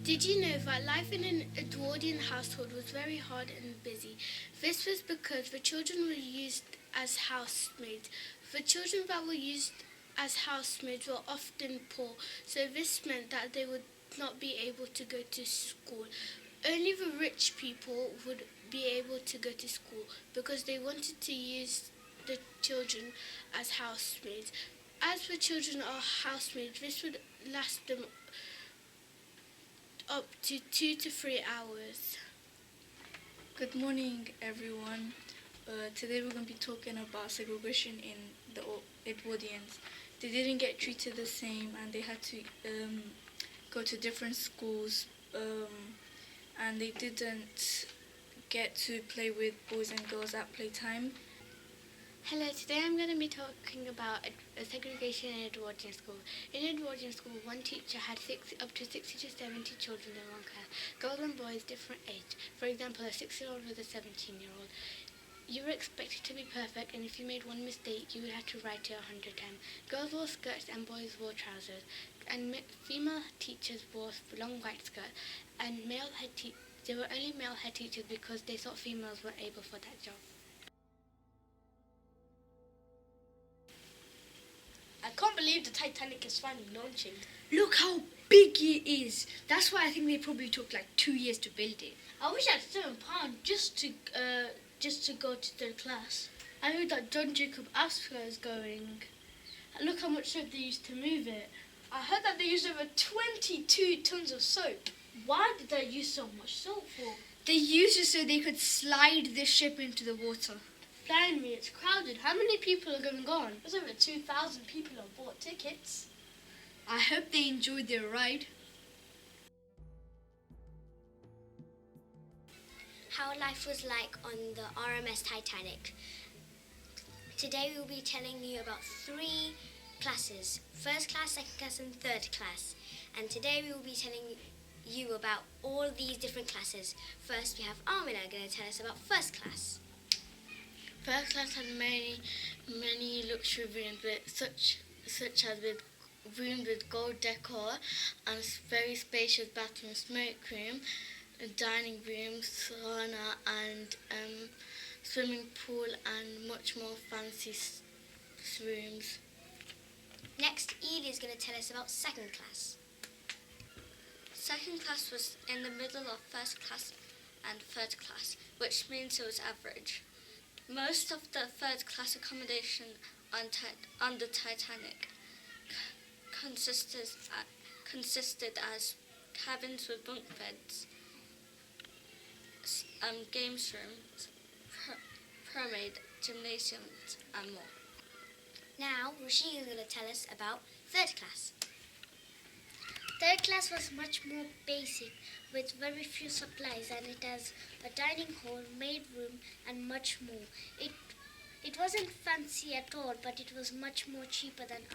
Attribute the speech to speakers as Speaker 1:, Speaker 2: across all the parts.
Speaker 1: Did you know that life in an Edwardian household was very hard and busy? This was because the children were used as housemaids. The children that were used as housemaids were often poor, so this meant that they would not be able to go to school. Only the rich people would be able to go to school because they wanted to use the children as housemaids. As the children are housemaids, this would last them up to 2 to 3 hours.
Speaker 2: Good morning, everyone. Today we're going to be talking about segregation in the Edwardians. They didn't get treated the same, and they had to go to different schools, and they didn't get to play with boys and girls at playtime.
Speaker 1: Hello, today I'm going to be talking about segregation in Edwardian school. In Edwardian school, one teacher had up to 60 to 70 children in one class, girls and boys different age. For example, a 6-year-old with a 17-year-old. You were expected to be perfect, and if you made one mistake, you would have to write it 100 times. Girls wore skirts and boys wore trousers, and female teachers wore long white skirts, and there were only male head teachers because they thought females weren't able for that job.
Speaker 3: I can't believe the Titanic is finally launching.
Speaker 4: Look how big it is. That's why I think they probably took like 2 years to build it.
Speaker 3: I wish I had £7 just to go to their class. I heard that John Jacob Astor is going. Look how much soap they used to move it. I heard that they used over 22 tons of soap. Why did they use so much soap for?
Speaker 4: They used it so they could slide the ship into the water.
Speaker 3: Blind me, it's crowded. How many people are going on? There's over 2,000 people who bought tickets.
Speaker 4: I hope they enjoyed their ride.
Speaker 5: How life was like on the RMS Titanic. Today we will be telling you about 3 classes, first class, second class and third class. And today we will be telling you about all these different classes. First we have Amina going to tell us about first class.
Speaker 1: First class had many luxury rooms, such as with rooms with gold decor and very spacious bathroom, smoke room, a dining room, sauna and swimming pool and much more fancy rooms.
Speaker 5: Next, Edie is going to tell us about second class.
Speaker 6: Second class was in the middle of first class and third class, which means it was average. Most of the third class accommodation on the Titanic consisted as cabins with bunk beds, games rooms, pyramid, gymnasiums and more.
Speaker 5: Now, Rashid is going to tell us about third class.
Speaker 7: Third class was much more basic with very few supplies, and it has a dining hall, maid room and much more. It wasn't fancy at all, but it was much more cheaper than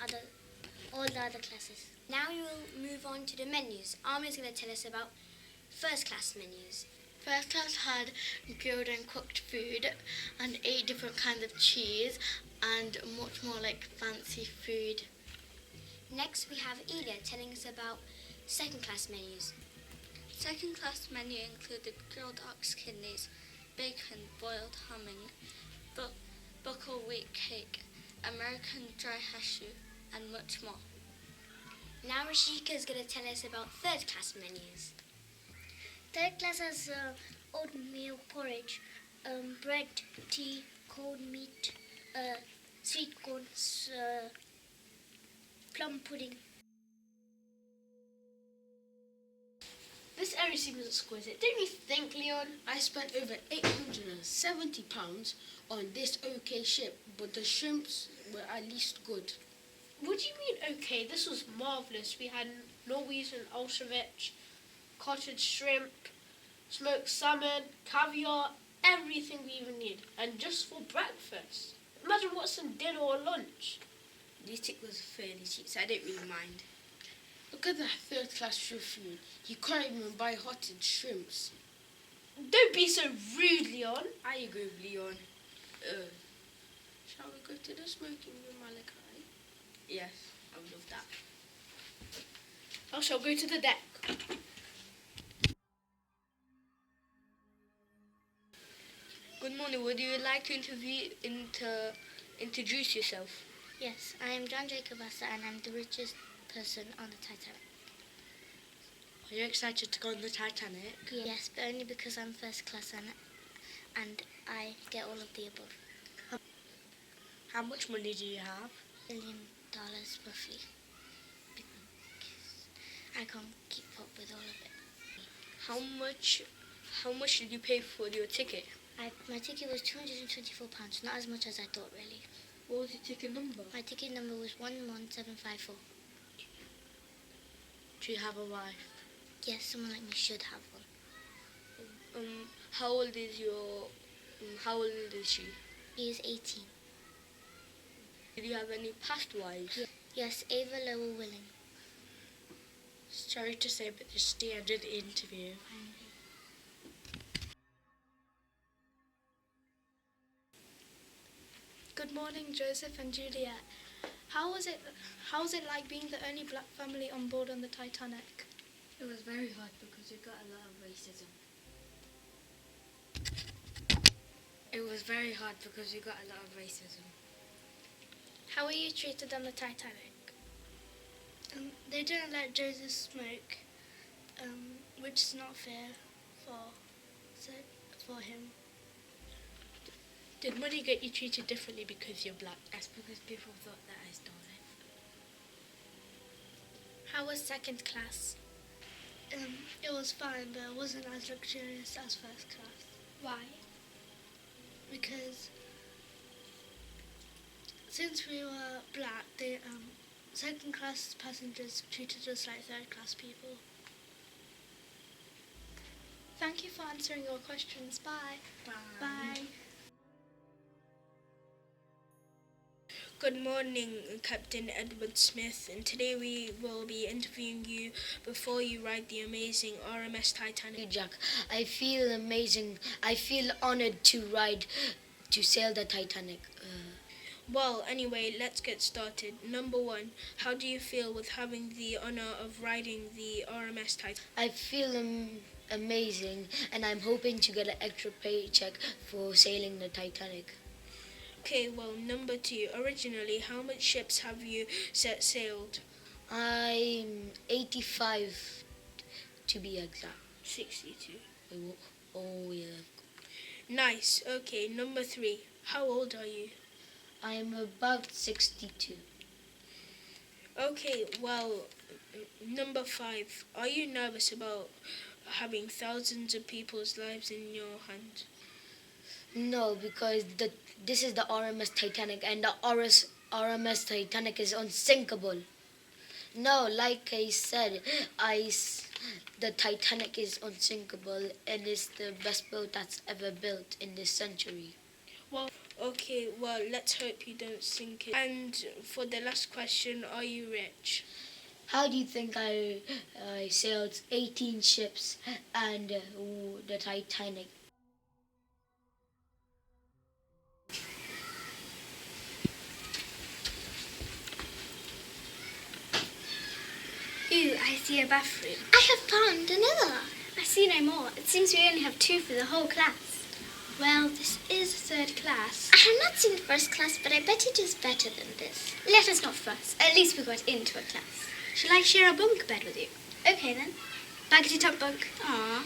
Speaker 7: all the other classes.
Speaker 5: Now we will move on to the menus. Armin is going to tell us about first class menus.
Speaker 1: First class had grilled and cooked food and 8 different kinds of cheese and much more like fancy food.
Speaker 5: Next we have Ida telling us about second class menus.
Speaker 6: Second class menu included grilled ox kidneys, bacon, boiled humming, buckwheat wheat cake, American dry cashew and much more.
Speaker 5: Now Rashika is going to tell us about third class menus.
Speaker 7: Third class has oatmeal porridge, bread, tea, cold meat, sweet corn, plum pudding.
Speaker 3: This area seems exquisite. Don't you think, Leon?
Speaker 8: I spent over £870 on this OK ship, but the shrimps were at least good.
Speaker 3: What do you mean, okay? This was marvellous. We had Norwegian Auschwitz, cottage shrimp, smoked salmon, caviar, everything we even need. And just for breakfast. Imagine what's in dinner or lunch.
Speaker 4: This ticket was fairly cheap, so I didn't really mind.
Speaker 8: Look at that third class shrimp food. You can't even buy hotted shrimps.
Speaker 3: Don't be so rude, Leon.
Speaker 4: I agree with Leon.
Speaker 8: Shall we go to the smoking room, Malachi?
Speaker 4: Yes, I would love that.
Speaker 3: I shall go to the deck.
Speaker 9: Good morning. Would you like to introduce yourself?
Speaker 7: Yes, I am John Jacob Asser and I'm the richest person on the Titanic.
Speaker 8: Are you excited to go on the Titanic?
Speaker 7: Yes, but only because I'm first class and I get all of the above.
Speaker 8: How much money do you have?
Speaker 7: $1 billion roughly. I can't keep up with all of it.
Speaker 9: How much did you pay for your ticket?
Speaker 7: My ticket was £224, not as much as I thought really.
Speaker 9: What was your ticket number?
Speaker 7: My ticket number was 11754.
Speaker 8: Do you have a wife?
Speaker 7: Yes, someone like me should have one.
Speaker 9: How old is she?
Speaker 7: He is 18.
Speaker 9: Did you have any past wives?
Speaker 7: Yes, Ava Lowell Willing.
Speaker 8: Sorry to say, but this is the end of the interview.
Speaker 2: Good morning, Joseph and Juliet. How was it like being the only black family on board on the Titanic?
Speaker 4: It was very hard because we got a lot of racism.
Speaker 2: How were you treated on the Titanic? They didn't let Joseph smoke, which is not fair for him.
Speaker 8: Did money get you treated differently because you're black?
Speaker 4: That's because people thought that I stole it.
Speaker 2: How was second class? It was fine, but it wasn't as luxurious as first class. Why? Because since we were black, the second class passengers treated us like third class people. Thank you for answering your questions. Bye. Bye.
Speaker 10: Good morning, Captain Edward Smith, and today we will be interviewing you before you ride the amazing RMS Titanic.
Speaker 11: Jack, I feel amazing. I feel honored to sail the Titanic.
Speaker 10: Well, anyway, let's get started. Number one, how do you feel with having the honor of riding the RMS Titanic?
Speaker 11: I feel amazing, and I'm hoping to get an extra paycheck for sailing the Titanic.
Speaker 10: Okay, well, number two, originally, how much ships have you set sailed?
Speaker 11: I'm 85 to be exact.
Speaker 10: 62.
Speaker 11: Oh yeah.
Speaker 10: Nice. Okay, number three, how old are you?
Speaker 11: I am about 62.
Speaker 10: Okay, well, number five, are you nervous about having thousands of people's lives in your hands?
Speaker 11: No, because this is the RMS Titanic, and the RMS Titanic is unsinkable. No, like I said, the Titanic is unsinkable, and it's the best boat that's ever built in this century.
Speaker 10: Okay, well, let's hope you don't sink it. And for the last question, are you rich?
Speaker 11: How do you think I sailed 18 ships and the Titanic?
Speaker 4: Ooh, I see a bathroom.
Speaker 7: I have found another.
Speaker 4: I see no more. It seems we only have 2 for the whole class. Well, this is third class.
Speaker 7: I have not seen first class, but I bet it is better than this.
Speaker 4: Let us not fuss. At least we got into a class. Shall I share a bunk bed with you? Okay then. Baggity top bunk.
Speaker 7: Aww.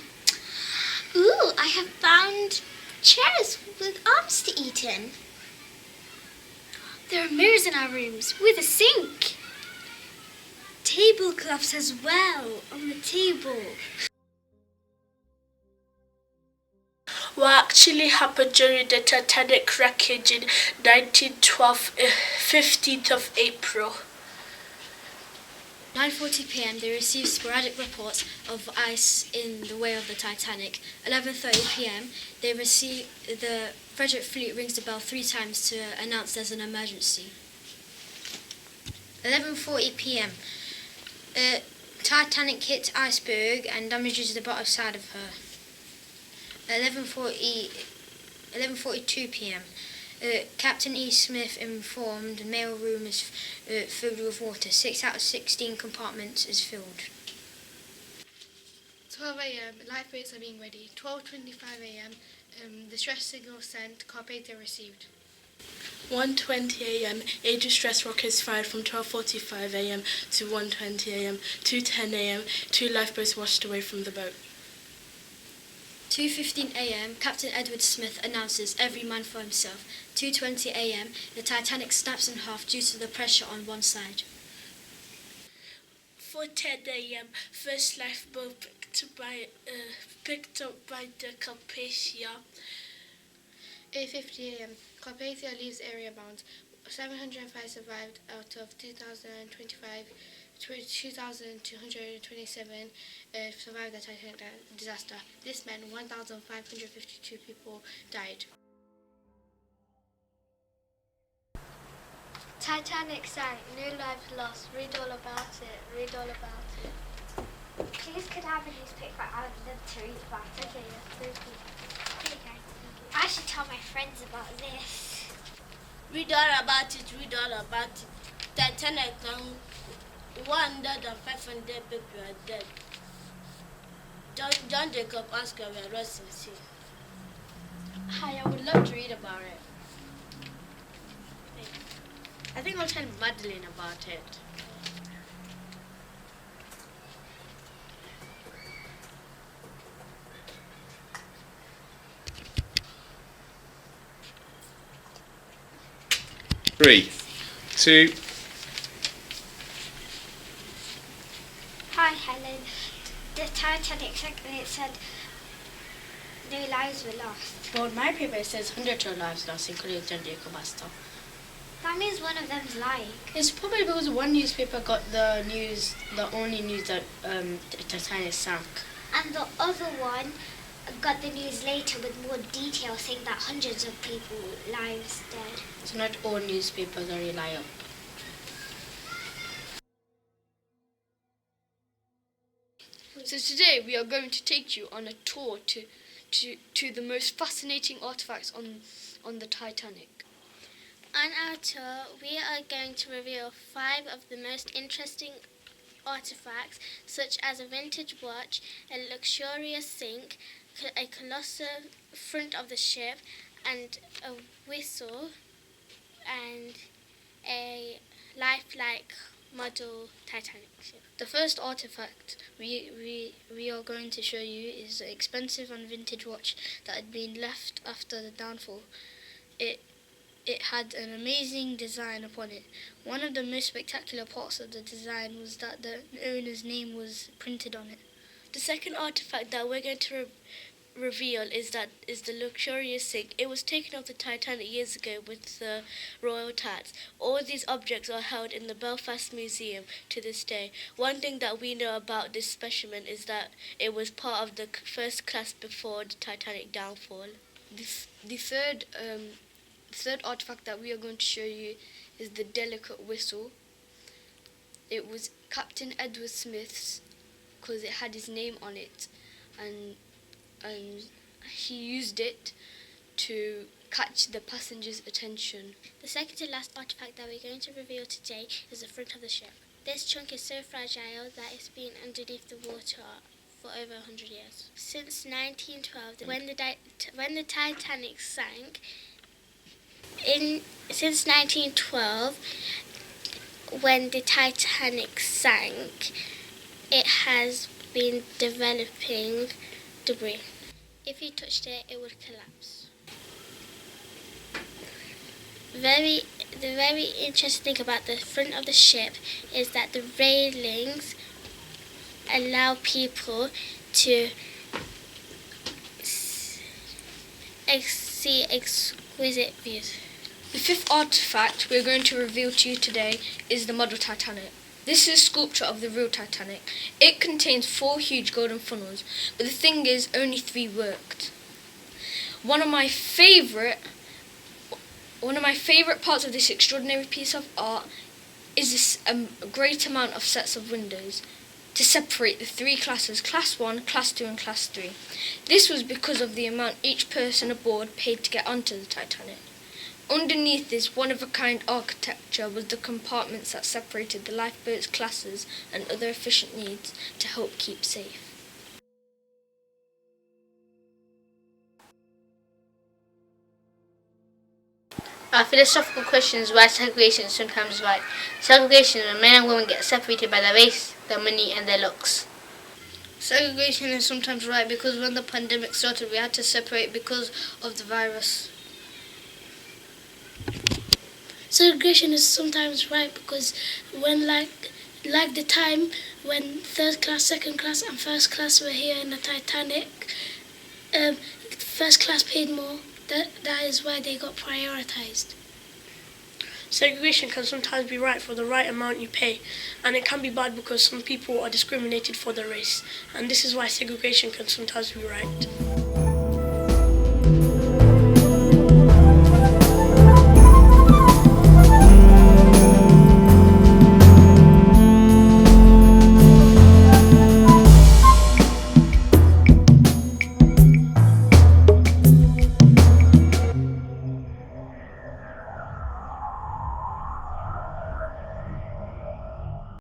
Speaker 7: Ooh, I have found chairs with arms to eat in.
Speaker 4: There are mirrors in our rooms with a sink. Tablecloths as well on the table.
Speaker 10: What actually happened during the Titanic wreckage in 1912, 15th of April?
Speaker 3: 9:40 p.m. they received sporadic reports of ice in the way of the Titanic. 11:30 p.m. they receive the Frederick fleet rings the bell 3 times to announce there's an emergency. 11:40 p.m. Titanic hits iceberg and damages the bottom side of her. 11:42 p.m. Captain E. Smith informed the mail room is filled with water. 6 out of 16 compartments is filled.
Speaker 2: 12 a.m. Lifeboats are being ready. 12:25 a.m.
Speaker 10: distress signal sent, carpe diem received.
Speaker 12: 1:20 a.m. A distress rockets fired from 12:45 a.m. to 1:20 a.m. 2:10 a.m. 2 lifeboats washed away from the boat.
Speaker 4: 2:15 a.m. Captain Edward Smith announces every man for himself. 2:20 a.m. The Titanic snaps in half due to the pressure on one side.
Speaker 12: 4:10 a.m. First lifeboat picked up by the Carpathia.
Speaker 10: 8:50 a.m. Carpathia leaves area bound. 705 survived out of 2,227 survived the Titanic disaster. This meant 1,552 people died.
Speaker 7: Titanic sank, no lives lost. Read all about it. Read all about it. Please could I have a newspaper? I would love to read about it. Okay, yes, thank you. Okay. I should tell my friends about this.
Speaker 8: Read all about it, read all about it. Titanic, 1,500 people are dead. John Jacob Oscar were lost in sea.
Speaker 9: Hi, I would love to read about it. I think I'll tell Madeline about it.
Speaker 13: Three, two.
Speaker 7: Hi, Helen. The Titanic sank and it said no lives were lost.
Speaker 9: But my paper says 100 lives lost, including John Jacob Astor.
Speaker 7: That means one of them's lying.
Speaker 9: It's probably because one newspaper got the only news that Titanic sank.
Speaker 7: And the other one got the news later with more detail saying that hundreds of people lives dead.
Speaker 9: So not all newspapers are reliable.
Speaker 14: So today we are going to take you on a tour to the most fascinating artifacts on the Titanic.
Speaker 7: On our tour, we are going to reveal 5 of the most interesting artifacts, such as a vintage watch, a luxurious sink, a colossal front of the ship, and a whistle, and a lifelike model Titanic ship.
Speaker 14: The first artifact we are going to show you is an expensive and vintage watch that had been left after the downfall. It had an amazing design upon it. One of the most spectacular parts of the design was that the owner's name was printed on it.
Speaker 12: The second artifact that we're going to reveal is the luxurious sink. It was taken off the Titanic years ago with the royal tats. All these objects are held in the Belfast Museum to this day. One thing that we know about this specimen is that it was part of the first class before the Titanic downfall.
Speaker 14: The third artifact that we are going to show you is the delicate whistle. It was Captain Edward Smith's because it had his name on it, and he used it to catch the passengers' attention.
Speaker 7: The second to last artifact that we're going to reveal today is the front of the ship. This chunk is so fragile that it's been underneath the water for over 100 years. Since 1912, when the Titanic sank, since 1912, when the Titanic sank, it has been developing debris. If you touched it, it would collapse. The very interesting thing about the front of the ship is that the railings allow people to see exquisite views.
Speaker 14: The fifth artifact we're going to reveal to you today is the model Titanic. This is a sculpture of the real Titanic. It contains 4 huge golden funnels, but the thing is, only 3 worked. One of my favourite parts of this extraordinary piece of art is this great amount of sets of windows to separate the 3 classes, Class 1, Class 2 and Class 3. This was because of the amount each person aboard paid to get onto the Titanic. Underneath this one-of-a-kind architecture was the compartments that separated the lifeboats' classes and other efficient needs to help keep safe.
Speaker 1: Philosophical questions why segregation is sometimes right. Segregation is when men and women get separated by their race, their money, and their looks.
Speaker 14: Segregation is sometimes right because when the pandemic started, we had to separate because of the virus.
Speaker 7: Segregation is sometimes right because when like the time when third class, second class, and first class were here in the Titanic, first class paid more. That is why they got prioritized.
Speaker 10: Segregation can sometimes be right for the right amount you pay, and it can be bad because some people are discriminated for their race, and this is why segregation can sometimes be right.